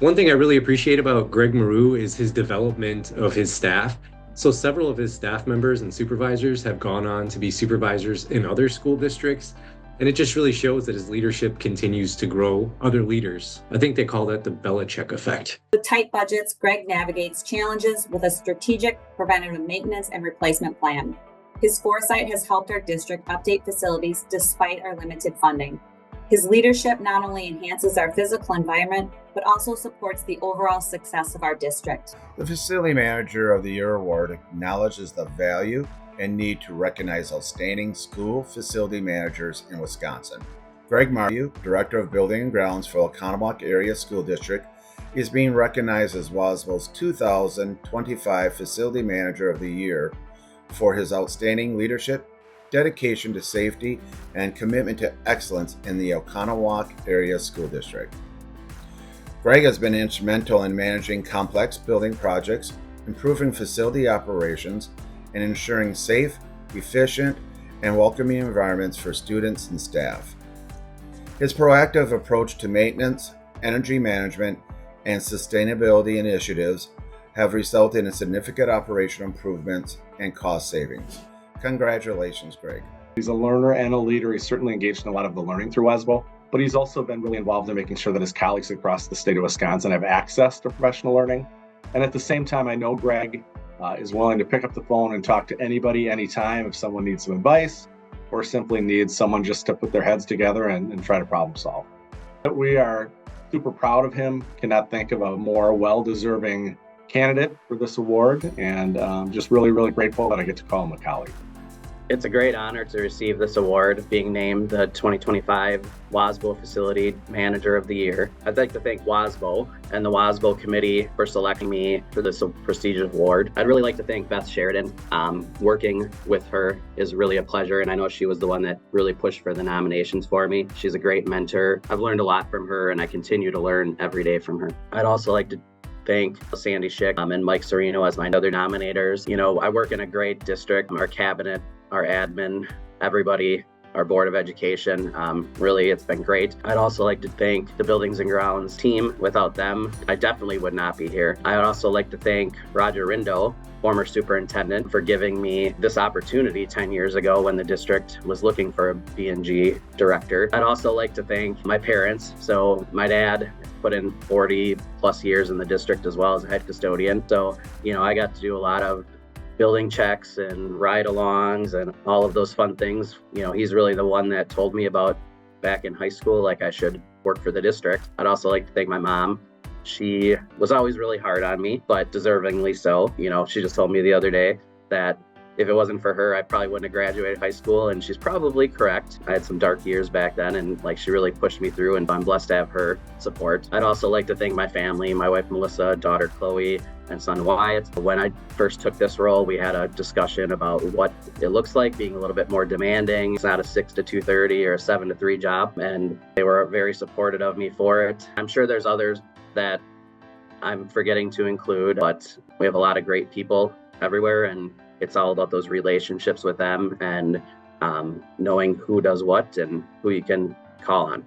One thing I really appreciate about Greg Maroo is his development of his staff. So several of his staff members and supervisors have gone on to be supervisors in other school districts. And it just really shows that his leadership continues to grow other leaders. I think they call that the Belichick effect. With tight budgets, Greg navigates challenges with a strategic preventative maintenance and replacement plan. His foresight has helped our district update facilities despite our limited funding. His leadership not only enhances our physical environment, but also supports the overall success of our district. The Facility Manager of the Year Award acknowledges the value and need to recognize outstanding school facility managers in Wisconsin. Greg Maroo, Director of Building and Grounds for Oconomowoc Area School District, is being recognized as WASBO's 2025 Facility Manager of the Year for his outstanding leadership, dedication to safety, and commitment to excellence in the Oconomowoc Area School District. Greg has been instrumental in managing complex building projects, improving facility operations, and ensuring safe, efficient, and welcoming environments for students and staff. His proactive approach to maintenance, energy management, and sustainability initiatives have resulted in significant operational improvements and cost savings. Congratulations, Greg. He's a learner and a leader. He's certainly engaged in a lot of the learning through WASBO, but he's also been really involved in making sure that his colleagues across the state of Wisconsin have access to professional learning. And at the same time, I know Greg is willing to pick up the phone and talk to anybody, anytime, if someone needs some advice or simply needs someone just to put their heads together and try to problem solve. We are super proud of him, cannot think of a more well-deserving candidate for this award, and just really, really grateful that I get to call him a colleague. It's a great honor to receive this award, being named the 2025 WASBO Facility Manager of the Year. I'd like to thank WASBO and the WASBO committee for selecting me for this prestigious award. I'd really like to thank Beth Sheridan. Working with her is really a pleasure, and I know she was the one that really pushed for the nominations for me. She's a great mentor. I've learned a lot from her, and I continue to learn every day from her. I'd also like to thank Sandy Schick and Mike Serino as my other nominators. You know, I work in a great district. Our cabinet, our admin, everybody, our Board of Education. Really, it's been great. I'd also like to thank the Buildings and Grounds team. Without them, I definitely would not be here. I'd also like to thank Roger Rindo, former superintendent, for giving me this opportunity 10 years ago when the district was looking for a B&G director. I'd also like to thank my parents. So my dad put in 40 plus years in the district as well as a head custodian. So, you know, I got to do a lot of building checks and ride-alongs and all of those fun things. You know, he's really the one that told me about back in high school, like I should work for the district. I'd also like to thank my mom. She was always really hard on me, but deservingly so. You know, she just told me the other day that if it wasn't for her, I probably wouldn't have graduated high school, and she's probably correct. I had some dark years back then, and she really pushed me through, and I'm blessed to have her support. I'd also like to thank my family, my wife Melissa, daughter Chloe, and son Wyatt. When I first took this role, we had a discussion about what it looks like being a little bit more demanding. It's not a 6 to 2:30 or a 7 to 3 job, and they were very supportive of me for it. I'm sure there's others that I'm forgetting to include, but we have a lot of great people everywhere, and it's all about those relationships with them and knowing who does what and who you can call on.